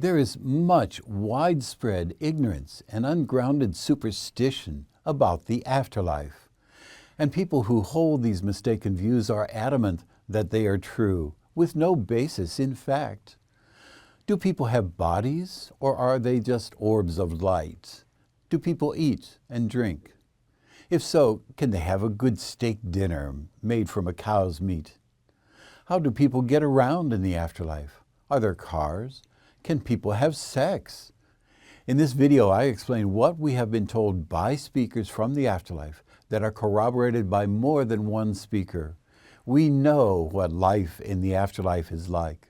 There is much widespread ignorance and ungrounded superstition about the afterlife. And people who hold these mistaken views are adamant that they are true, with no basis in fact. Do people have bodies, or are they just orbs of light? Do people eat and drink? If so, can they have a good steak dinner made from a cow's meat? How do people get around in the afterlife? Are there cars? Can people have sex? In this video, I explain what we have been told by speakers from the afterlife that are corroborated by more than one speaker. We know what life in the afterlife is like.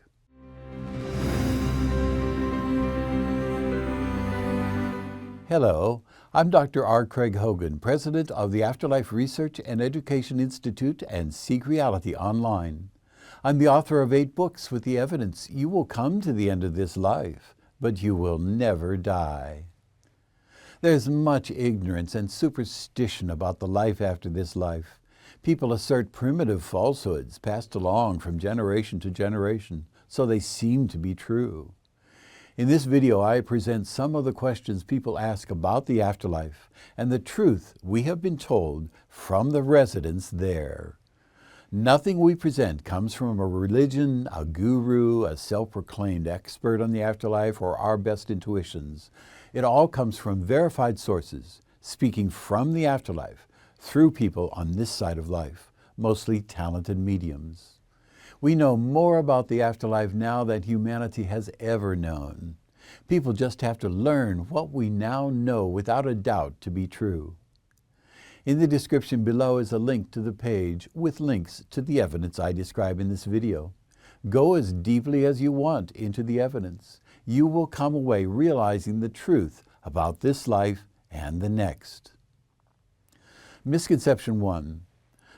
Hello, I'm Dr. R. Craig Hogan, President of the Afterlife Research and Education Institute and Seek Reality Online. I'm the author of 8 books with the evidence you will come to the end of this life, but you will never die. There's much ignorance and superstition about the life after this life. People assert primitive falsehoods passed along from generation to generation, so they seem to be true. In this video, I present some of the questions people ask about the afterlife and the truth we have been told from the residents there. Nothing we present comes from a religion, a guru, a self-proclaimed expert on the afterlife, or our best intuitions. It all comes from verified sources, speaking from the afterlife, through people on this side of life, mostly talented mediums. We know more about the afterlife now than humanity has ever known. People just have to learn what we now know without a doubt to be true. In the description below is a link to the page with links to the evidence I describe in this video. Go as deeply as you want into the evidence. You will come away realizing the truth about this life and the next. Misconception 1.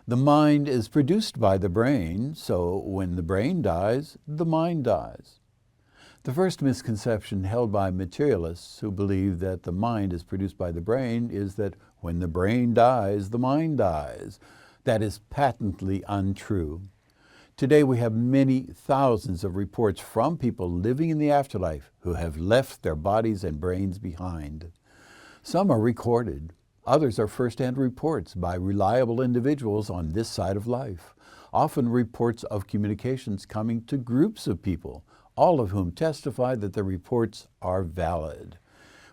The mind is produced by the brain, so when the brain dies, the mind dies. The first misconception held by materialists who believe that the mind is produced by the brain is that when the brain dies, the mind dies. That is patently untrue. Today we have many thousands of reports from people living in the afterlife who have left their bodies and brains behind. Some are recorded. Others are first-hand reports by reliable individuals on this side of life, often reports of communications coming to groups of people, all of whom testify that the reports are valid.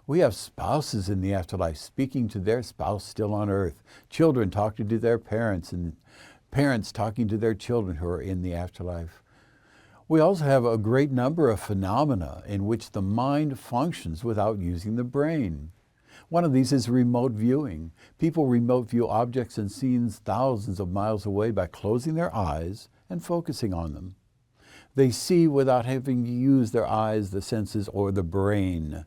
We have spouses in the afterlife speaking to their spouse still on earth, children talking to their parents, and parents talking to their children who are in the afterlife. We also have a great number of phenomena in which the mind functions without using the brain. One of these is remote viewing. People remote view objects and scenes thousands of miles away by closing their eyes and focusing on them. They see without having to use their eyes, the senses, or the brain.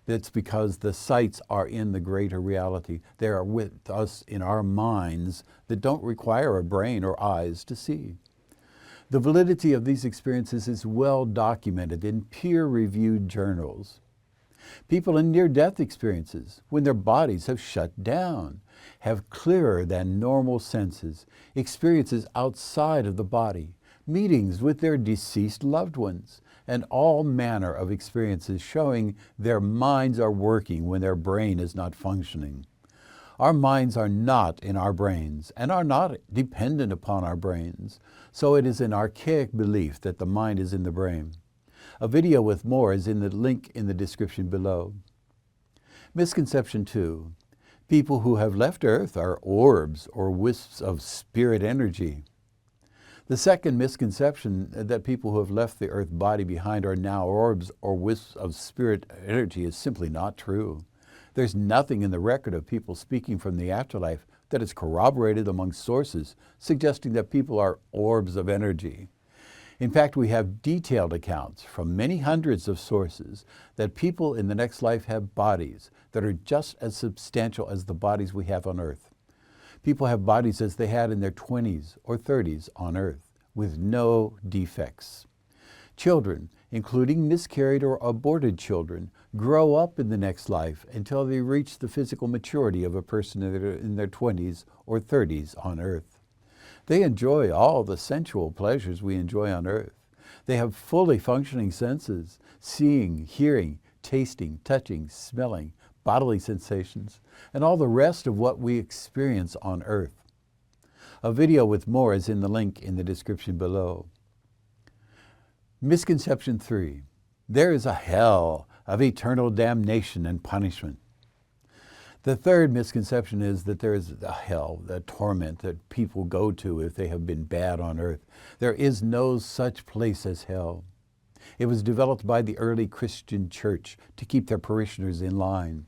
That's because the sights are in the greater reality. They are with us in our minds that don't require a brain or eyes to see. The validity of these experiences is well documented in peer-reviewed journals. People in near-death experiences, when their bodies have shut down, have clearer than normal senses, experiences outside of the body, meetings with their deceased loved ones, and all manner of experiences showing their minds are working when their brain is not functioning. Our minds are not in our brains and are not dependent upon our brains, so it is an archaic belief that the mind is in the brain. A video with more is in the link in the description below. Misconception 2. People who have left Earth are orbs or wisps of spirit energy. The second misconception, that people who have left the Earth body behind are now orbs or wisps of spirit energy, is simply not true. There's nothing in the record of people speaking from the afterlife that is corroborated among sources suggesting that people are orbs of energy. In fact, we have detailed accounts from many hundreds of sources that people in the next life have bodies that are just as substantial as the bodies we have on Earth. People have bodies as they had in their 20s or 30s on Earth, with no defects. Children, including miscarried or aborted children, grow up in the next life until they reach the physical maturity of a person in their 20s or 30s on Earth. They enjoy all the sensual pleasures we enjoy on Earth. They have fully functioning senses, seeing, hearing, tasting, touching, smelling, bodily sensations, and all the rest of what we experience on earth. A video with more is in the link in the description below. Misconception 3. There is a hell of eternal damnation and punishment. The third misconception is that there is a hell, the torment that people go to if they have been bad on earth. There is no such place as hell. It was developed by the early Christian church to keep their parishioners in line.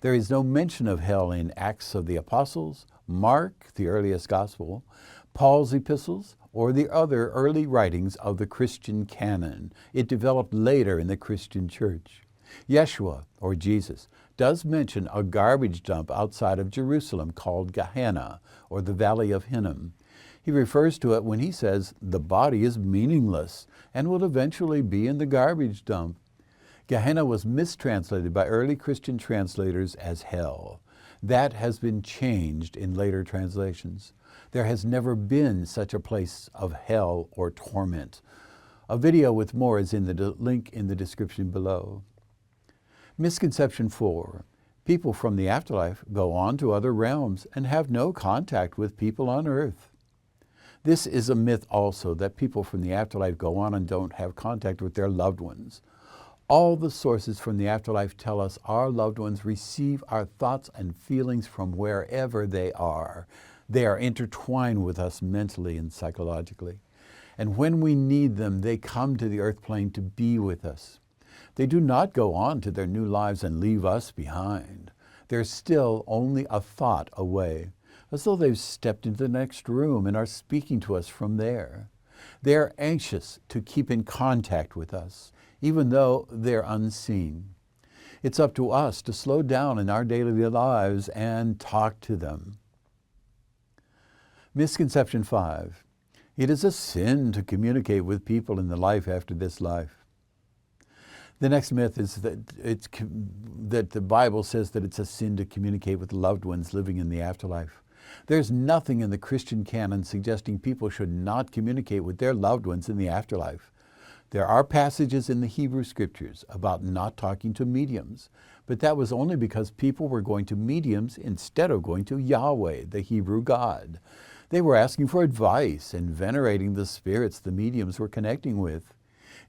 There is no mention of hell in Acts of the Apostles, Mark, the earliest gospel, Paul's epistles, or the other early writings of the Christian canon. It developed later in the Christian church. Yeshua, or Jesus, does mention a garbage dump outside of Jerusalem called Gehenna, or the Valley of Hinnom. He refers to it when he says the body is meaningless and will eventually be in the garbage dump. Gehenna was mistranslated by early Christian translators as hell. That has been changed in later translations. There has never been such a place of hell or torment. A video with more is in the link in the description below. Misconception 4. People from the afterlife go on to other realms and have no contact with people on earth. This is a myth also, that people from the afterlife go on and don't have contact with their loved ones. All the sources from the afterlife tell us our loved ones receive our thoughts and feelings from wherever they are. They are intertwined with us mentally and psychologically. And when we need them, they come to the earth plane to be with us. They do not go on to their new lives and leave us behind. They're still only a thought away, as though they've stepped into the next room and are speaking to us from there. They are anxious to keep in contact with us, even though they're unseen. It's up to us to slow down in our daily lives and talk to them. Misconception 5. It is a sin to communicate with people in the life after this life. The next myth is that the Bible says that it's a sin to communicate with loved ones living in the afterlife. There's nothing in the Christian canon suggesting people should not communicate with their loved ones in the afterlife. There are passages in the Hebrew Scriptures about not talking to mediums, but that was only because people were going to mediums instead of going to Yahweh, the Hebrew God. They were asking for advice and venerating the spirits the mediums were connecting with.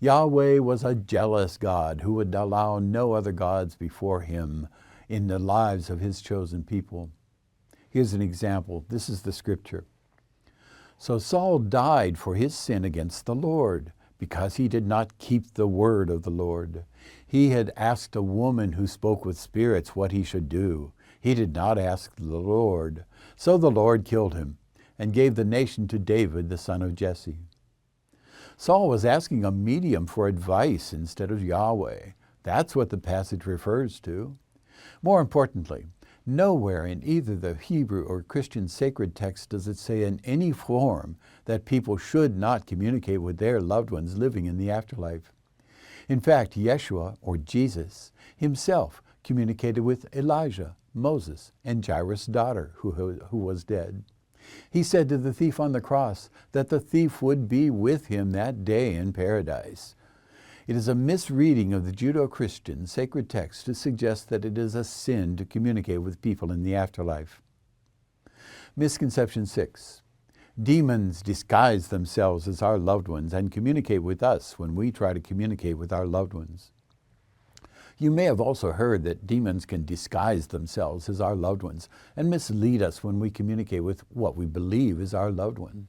Yahweh was a jealous God who would allow no other gods before him in the lives of his chosen people. Here's an example. This is the scripture. So Saul died for his sin against the Lord, because he did not keep the word of the Lord. He had asked a woman who spoke with spirits what he should do. He did not ask the Lord. So the Lord killed him and gave the nation to David, the son of Jesse. Saul was asking a medium for advice instead of Yahweh. That's what the passage refers to. More importantly, nowhere in either the Hebrew or Christian sacred text does it say in any form that people should not communicate with their loved ones living in the afterlife. In fact, Yeshua, or Jesus, himself communicated with Elijah, Moses, and Jairus' daughter, who was dead. He said to the thief on the cross that the thief would be with him that day in paradise. It is a misreading of the Judeo-Christian sacred text to suggest that it is a sin to communicate with people in the afterlife. Misconception 6. Demons disguise themselves as our loved ones and communicate with us when we try to communicate with our loved ones. You may have also heard that demons can disguise themselves as our loved ones and mislead us when we communicate with what we believe is our loved one.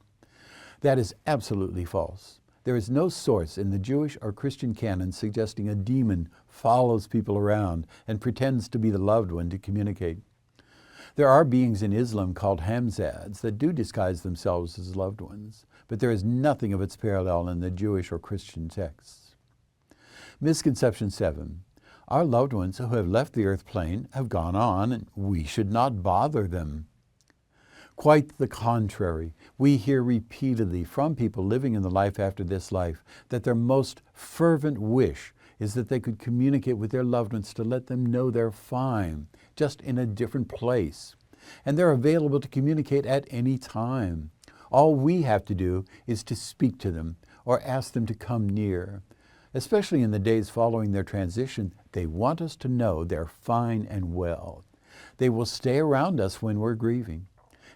That is absolutely false. There is no source in the Jewish or Christian canon suggesting a demon follows people around and pretends to be the loved one to communicate. There are beings in Islam called Hamzads that do disguise themselves as loved ones, but there is nothing of its parallel in the Jewish or Christian texts. Misconception 7. Our loved ones who have left the earth plane have gone on, and we should not bother them. Quite the contrary. We hear repeatedly from people living in the life after this life that their most fervent wish is that they could communicate with their loved ones to let them know they're fine, just in a different place. And they're available to communicate at any time. All we have to do is to speak to them or ask them to come near. Especially in the days following their transition, they want us to know they're fine and well. They will stay around us when we're grieving.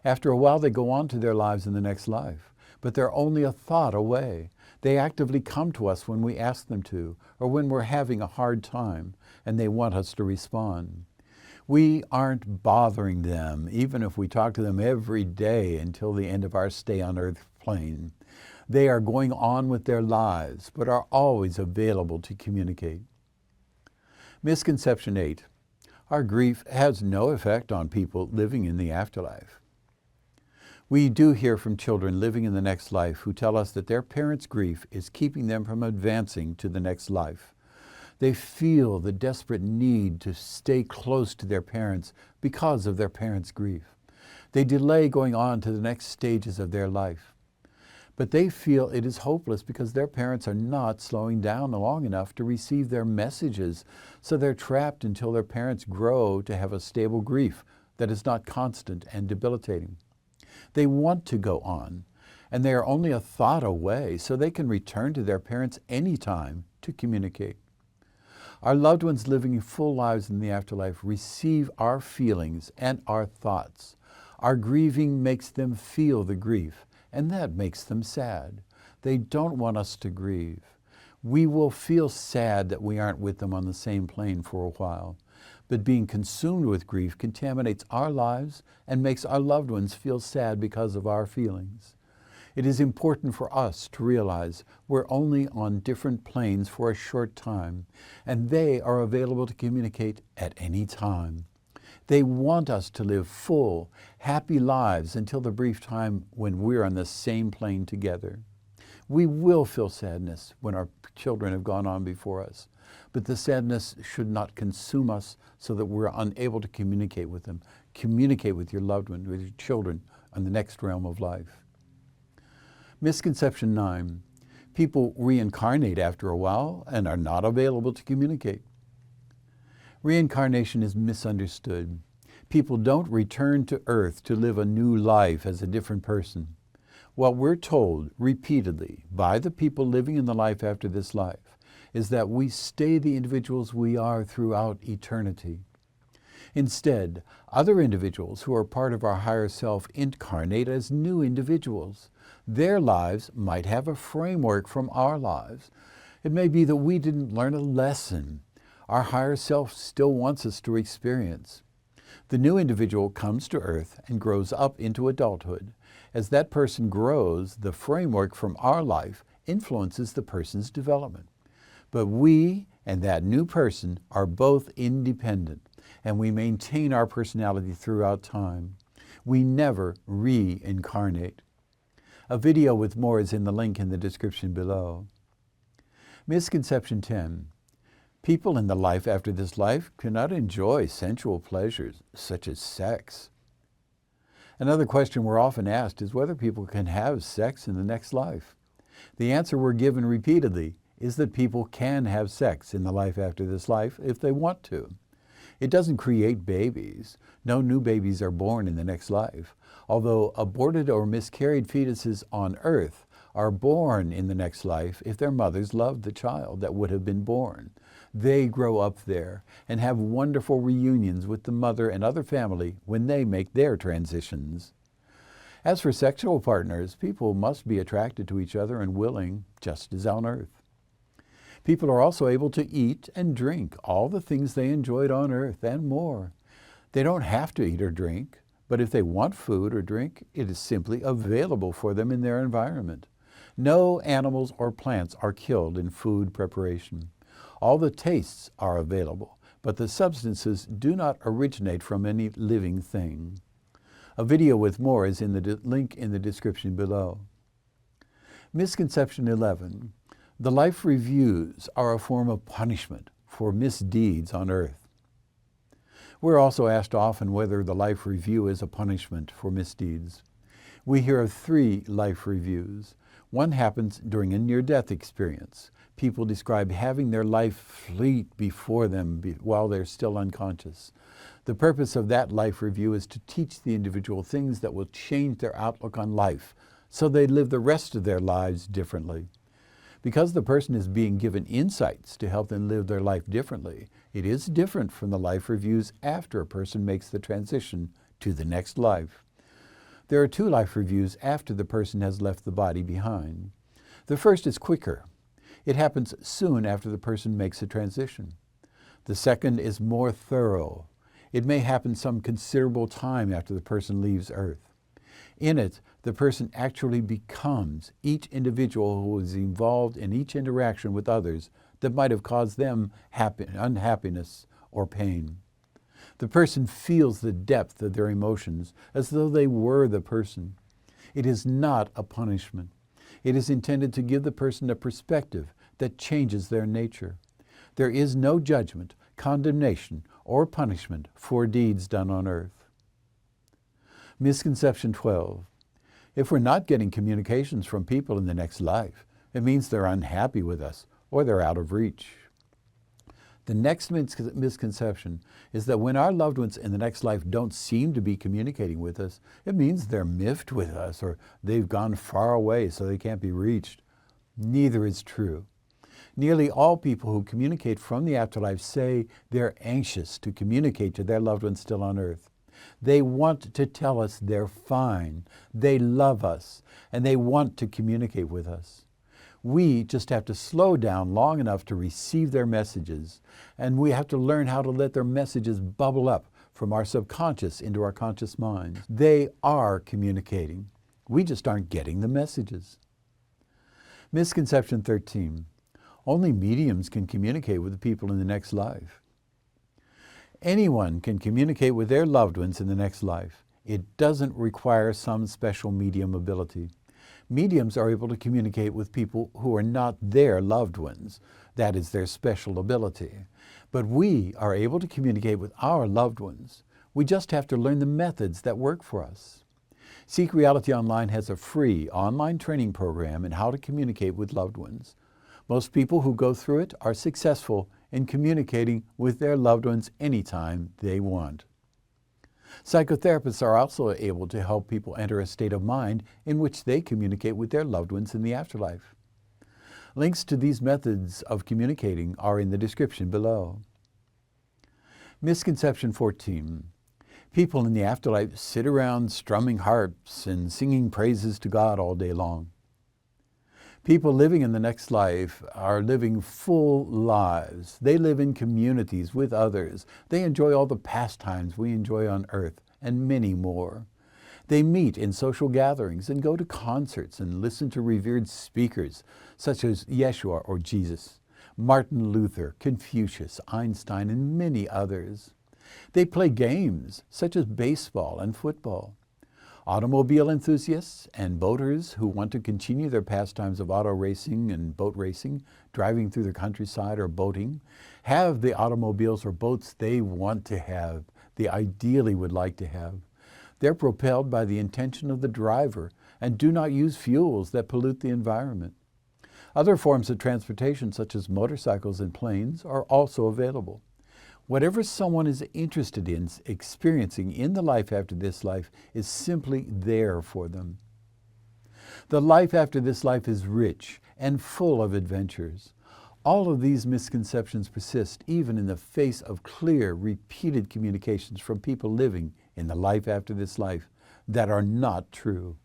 After a while, they go on to their lives in the next life, but they're only a thought away. They actively come to us when we ask them to, or when we're having a hard time, and they want us to respond. We aren't bothering them, even if we talk to them every day until the end of our stay on Earth plane. They are going on with their lives, but are always available to communicate. Misconception 8. Our grief has no effect on people living in the afterlife. We do hear from children living in the next life who tell us that their parents' grief is keeping them from advancing to the next life. They feel the desperate need to stay close to their parents because of their parents' grief. They delay going on to the next stages of their life. But they feel it is hopeless because their parents are not slowing down long enough to receive their messages, so they're trapped until their parents grow to have a stable grief that is not constant and debilitating. They want to go on, and they are only a thought away, so they can return to their parents anytime to communicate. Our loved ones living full lives in the afterlife receive our feelings and our thoughts. Our grieving makes them feel the grief, and that makes them sad. They don't want us to grieve. We will feel sad that we aren't with them on the same plane for a while. But being consumed with grief contaminates our lives and makes our loved ones feel sad because of our feelings. It is important for us to realize we're only on different planes for a short time, and they are available to communicate at any time. They want us to live full, happy lives until the brief time when we're on the same plane together. We will feel sadness when our children have gone on before us, but the sadness should not consume us so that we're unable to communicate with them. Communicate with your loved one, with your children, on the next realm of life. Misconception 9. People reincarnate after a while and are not available to communicate. Reincarnation is misunderstood. People don't return to Earth to live a new life as a different person. What we're told repeatedly by the people living in the life after this life is that we stay the individuals we are throughout eternity. Instead, other individuals who are part of our higher self incarnate as new individuals. Their lives might have a framework from our lives. It may be that we didn't learn a lesson our higher self still wants us to experience. The new individual comes to Earth and grows up into adulthood. As that person grows, the framework from our life influences the person's development. But we and that new person are both independent, and we maintain our personality throughout time. We never reincarnate. A video with more is in the link in the description below. Misconception 10. People in the life after this life cannot enjoy sensual pleasures, such as sex. Another question we're often asked is whether people can have sex in the next life. The answer we're given repeatedly is that people can have sex in the life after this life if they want to. It doesn't create babies. No new babies are born in the next life, although aborted or miscarried fetuses on Earth are born in the next life if their mothers loved the child that would have been born. They grow up there and have wonderful reunions with the mother and other family when they make their transitions. As for sexual partners, people must be attracted to each other and willing, just as on Earth. People are also able to eat and drink all the things they enjoyed on Earth and more. They don't have to eat or drink, but if they want food or drink, it is simply available for them in their environment. No animals or plants are killed in food preparation. All the tastes are available, but the substances do not originate from any living thing. A video with more is in the link in the description below. Misconception 11. The life reviews are a form of punishment for misdeeds on Earth. We're also asked often whether the life review is a punishment for misdeeds. We hear of 3 life reviews. One happens during a near-death experience. People describe having their life fleet before them while they're still unconscious. The purpose of that life review is to teach the individual things that will change their outlook on life so they live the rest of their lives differently. Because the person is being given insights to help them live their life differently, it is different from the life reviews after a person makes the transition to the next life. There are 2 life reviews after the person has left the body behind. The first is quicker. It happens soon after the person makes a transition. The second is more thorough. It may happen some considerable time after the person leaves Earth. In it, the person actually becomes each individual who is involved in each interaction with others that might have caused them unhappiness or pain. The person feels the depth of their emotions as though they were the person. It is not a punishment. It is intended to give the person a perspective that changes their nature. There is no judgment, condemnation, or punishment for deeds done on earth. Misconception 12. If we're not getting communications from people in the next life, it means they're unhappy with us or they're out of reach. The next misconception is that when our loved ones in the next life don't seem to be communicating with us, it means they're miffed with us or they've gone far away so they can't be reached. Neither is true. Nearly all people who communicate from the afterlife say they're anxious to communicate to their loved ones still on earth. They want to tell us they're fine, they love us, and they want to communicate with us. We just have to slow down long enough to receive their messages, and we have to learn how to let their messages bubble up from our subconscious into our conscious minds. They are communicating. We just aren't getting the messages. Misconception 13. Only mediums can communicate with the people in the next life. Anyone can communicate with their loved ones in the next life. It doesn't require some special medium ability. Mediums are able to communicate with people who are not their loved ones. That is their special ability. But we are able to communicate with our loved ones. We just have to learn the methods that work for us. Seek Reality Online has a free online training program in how to communicate with loved ones. Most people who go through it are successful in communicating with their loved ones anytime they want. Psychotherapists are also able to help people enter a state of mind in which they communicate with their loved ones in the afterlife. Links to these methods of communicating are in the description below. Misconception 14. People in the afterlife sit around strumming harps and singing praises to God all day long. People living in the next life are living full lives. They live in communities with others. They enjoy all the pastimes we enjoy on earth and many more. They meet in social gatherings and go to concerts and listen to revered speakers such as Yeshua or Jesus, Martin Luther, Confucius, Einstein, and many others. They play games such as baseball and football. Automobile enthusiasts and boaters who want to continue their pastimes of auto racing and boat racing, driving through the countryside or boating, have the automobiles or boats they want to have, they ideally would like to have. They're propelled by the intention of the driver and do not use fuels that pollute the environment. Other forms of transportation, such as motorcycles and planes, are also available. Whatever someone is interested in experiencing in the life after this life is simply there for them. The life after this life is rich and full of adventures. All of these misconceptions persist even in the face of clear, repeated communications from people living in the life after this life that are not true.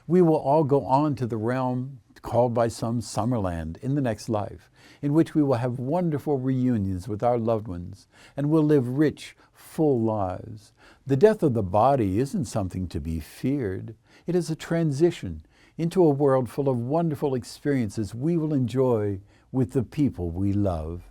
We will all go on to the realm called by some Summerland in the next life, in which we will have wonderful reunions with our loved ones and will live rich, full lives. The death of the body isn't something to be feared. It is a transition into a world full of wonderful experiences we will enjoy with the people we love.